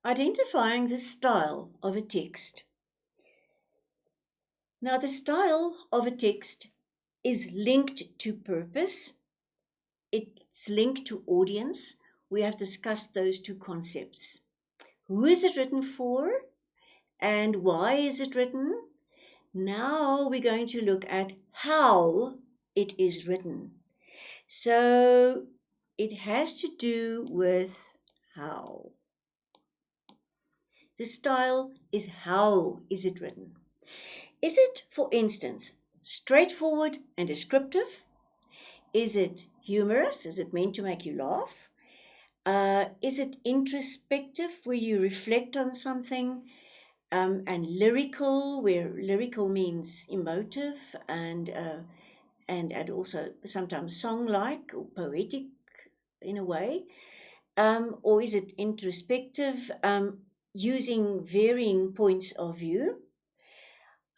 Identifying the style of a text. Now, the style of a text is linked to purpose, it's linked to audience. We have discussed those two concepts. Who is it written for, and why is it written? Now we're going to look at how it is written. So it has to do with how. The style is how is it written. Is it, for instance, straightforward and descriptive? Is it humorous? Is it meant to make you laugh? Is it introspective, where you reflect on something? And lyrical, where lyrical means emotive and also sometimes song-like or poetic in a way? Or is it introspective, using varying points of view?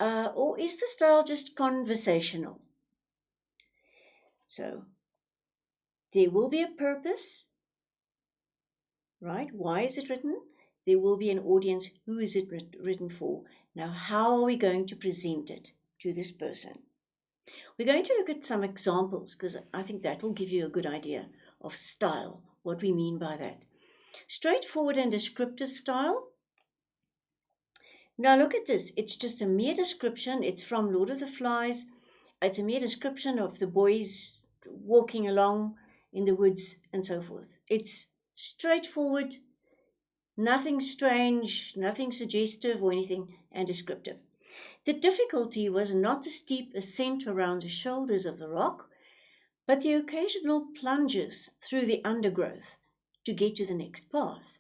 Or is the style just conversational? So there will be a purpose, right? Why is it written? There will be an audience. Who is it written for? Now, how are we going to present it to this person? We're going to look at some examples because I think that will give you a good idea of style, what we mean by that. Straightforward and descriptive style. Now look at this. It's just a mere description. It's from Lord of the Flies. It's a mere description of the boys walking along in the woods and so forth. It's straightforward, nothing strange, nothing suggestive or anything, and descriptive. The difficulty was not the steep ascent around the shoulders of the rock, but the occasional plunges through the undergrowth to get to the next path.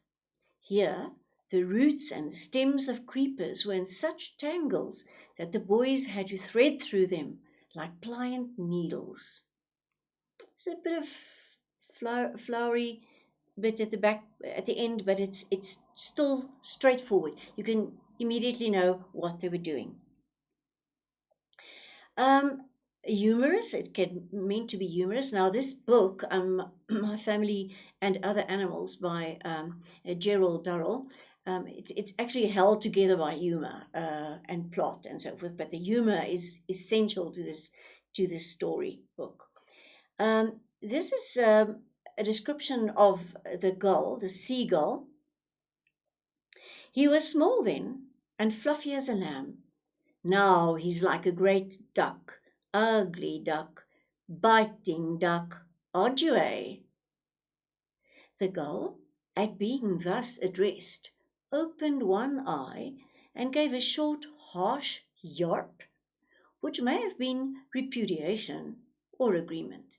Here, the roots and the stems of creepers were in such tangles that the boys had to thread through them like pliant needles. It's a bit of flowery bit at the back, at the end, but it's still straightforward. You can immediately know what they were doing. Humorous, it can mean to be humorous. Now, this book, My Family and Other Animals by Gerald Durrell, it's actually held together by humor and plot and so forth, but the humor is essential to this story book. This is a description of the gull, the seagull. He was small then and fluffy as a lamb. Now he's like a great duck, ugly duck, biting duck, Odway. The gull, at being thus addressed, opened one eye and gave a short, harsh yarp, which may have been repudiation or agreement.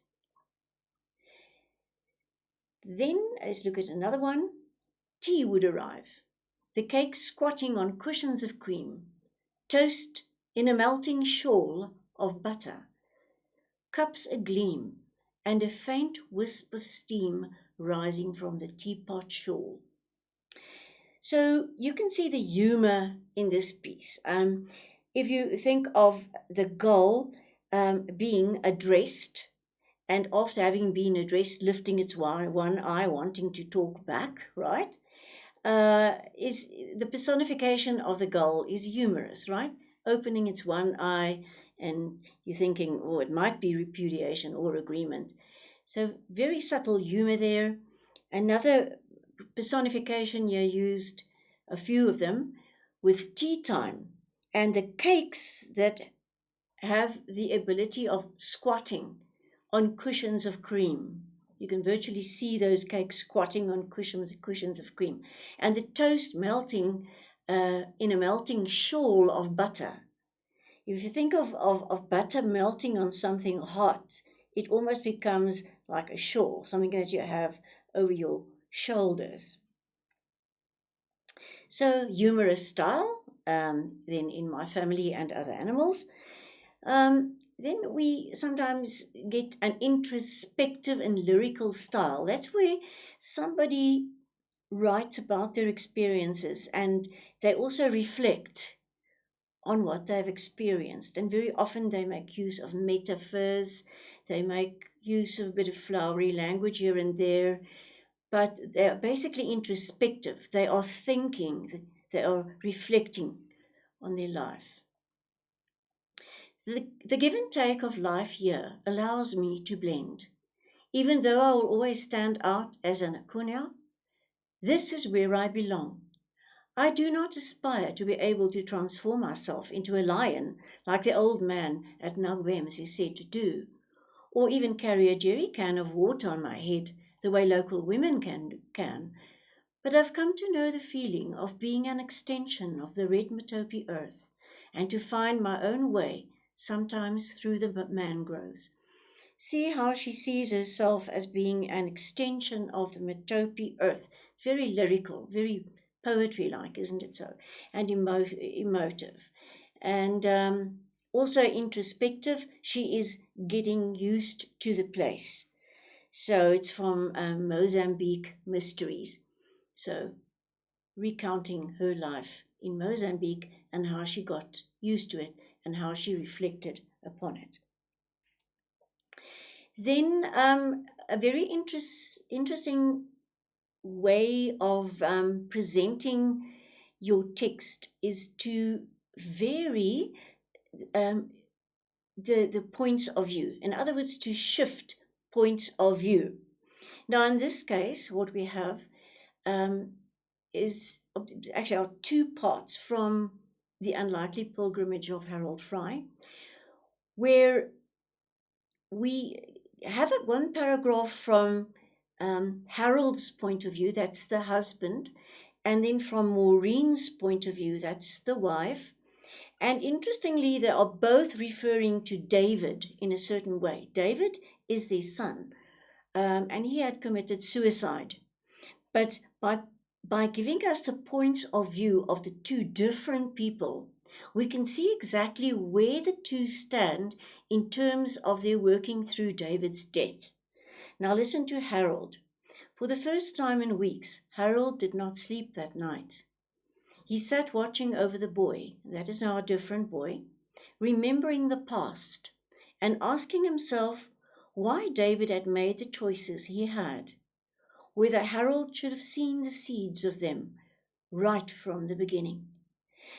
Then let's look at another one. Tea would arrive, the cake squatting on cushions of cream, toast in a melting shawl of butter, cups agleam, and a faint wisp of steam rising from the teapot shawl. So you can see the humor in this piece. If you think of the gull being addressed, and after having been addressed, lifting its one eye, wanting to talk back, right? Is the personification of the gull is humorous, right? Opening its one eye, and you're thinking, oh, it might be repudiation or agreement. So very subtle humor there. Another personification here used, a few of them, with tea time and the cakes that have the ability of squatting on cushions of cream. You can virtually see those cakes squatting on cushions of cream. And the toast melting in a melting shawl of butter. If you think of butter melting on something hot, it almost becomes like a shawl, something that you have over your shoulders. So humorous style, then in My Family and Other Animals. Then we sometimes get an introspective and lyrical style. That's where somebody writes about their experiences and they also reflect on what they've experienced. And very often they make use of metaphors, they make use of a bit of flowery language here and there. but they are basically introspective. They are thinking, they are reflecting on their life. The give and take of life here allows me to blend. Even though I will always stand out as an Akunya, this is where I belong. I do not aspire to be able to transform myself into a lion like the old man at Nagwems is said to do, or even carry a jerry can of water on my head the way local women can. But I've come to know the feeling of being an extension of the red Matopi earth and to find my own way, sometimes through the mangroves. See how she sees herself as being an extension of the Matopi earth. It's very lyrical, very poetry like, isn't it so? And emotive. And also introspective. She is getting used to the place. So it's from Mozambique Mysteries. So recounting her life in Mozambique and how she got used to it and how she reflected upon it. Then a very interesting way of presenting your text is to vary um, the points of view. In other words, to shift points of view. Now, in this case, what we have um, is actually are two parts from The Unlikely Pilgrimage of Harold Fry, where we have one paragraph from Harold's point of view, that's the husband, and then from Maureen's point of view, that's the wife. And interestingly, they are both referring to David in a certain way. David is their son, and he had committed suicide. But by giving us the points of view of the two different people, we can see exactly where the two stand in terms of their working through David's death. Now listen to Harold. For the first time in weeks, Harold did not sleep that night. He sat watching over the boy, that is now a different boy, remembering the past and asking himself why David had made the choices he had, whether Harold should have seen the seeds of them right from the beginning.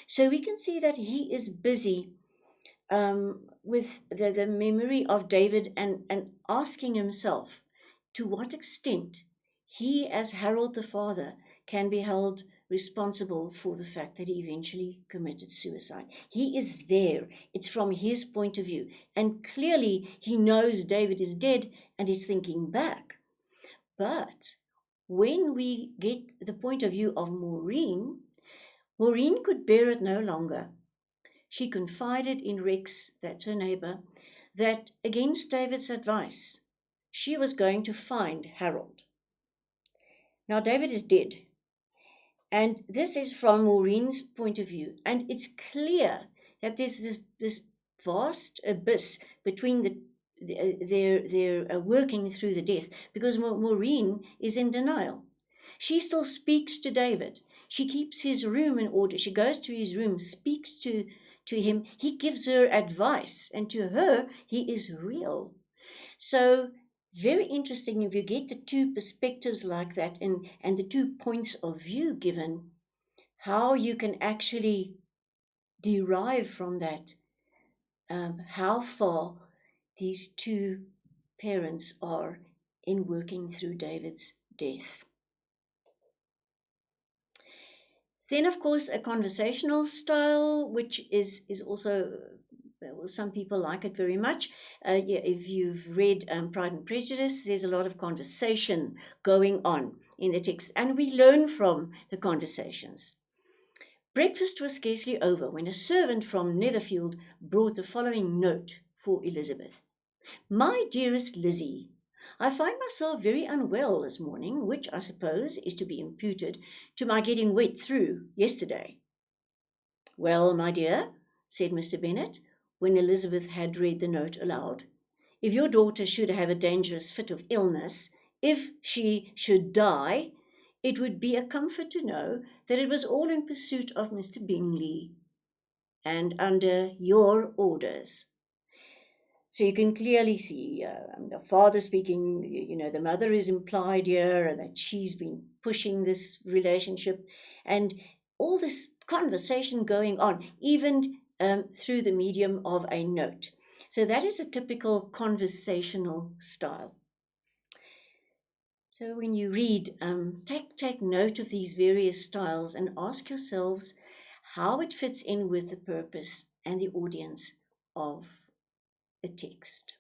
So we can see that he is busy with the memory of David and asking himself to what extent he, as Harold the father, can be held responsible for the fact that he eventually committed suicide. He is there. It's from his point of view. And clearly he knows David is dead and is thinking back. But when we get the point of view of Maureen, Maureen could bear it no longer. She confided in Rex, that's her neighbor, that against David's advice, she was going to find Harold. Now, David is dead. And this is from Maureen's point of view. And it's clear that there's this vast abyss between their working through the death, because Maureen is in denial. She still speaks to David. She keeps his room in order. She goes to his room, speaks to him. He gives her advice, and to her, he is real. So very interesting if you get the two perspectives like that and the 2 points of view given, how you can actually derive from that how far these two parents are in working through David's death. Then, of course, a conversational style, which is also, well, some people like it very much. If you've read Pride and Prejudice, there's a lot of conversation going on in the text, and we learn from the conversations. Breakfast was scarcely over when a servant from Netherfield brought the following note for Elizabeth. My dearest Lizzie, I find myself very unwell this morning, which I suppose is to be imputed to my getting wet through yesterday. Well, my dear, said Mr. Bennet, when Elizabeth had read the note aloud, if your daughter should have a dangerous fit of illness, if she should die, it would be a comfort to know that it was all in pursuit of Mr. Bingley, and under your orders. So you can clearly see the father speaking, the mother is implied here, and that she's been pushing this relationship, and all this conversation going on, even through the medium of a note. So that is a typical conversational style. So when you read, take note of these various styles and ask yourselves how it fits in with the purpose and the audience of the text.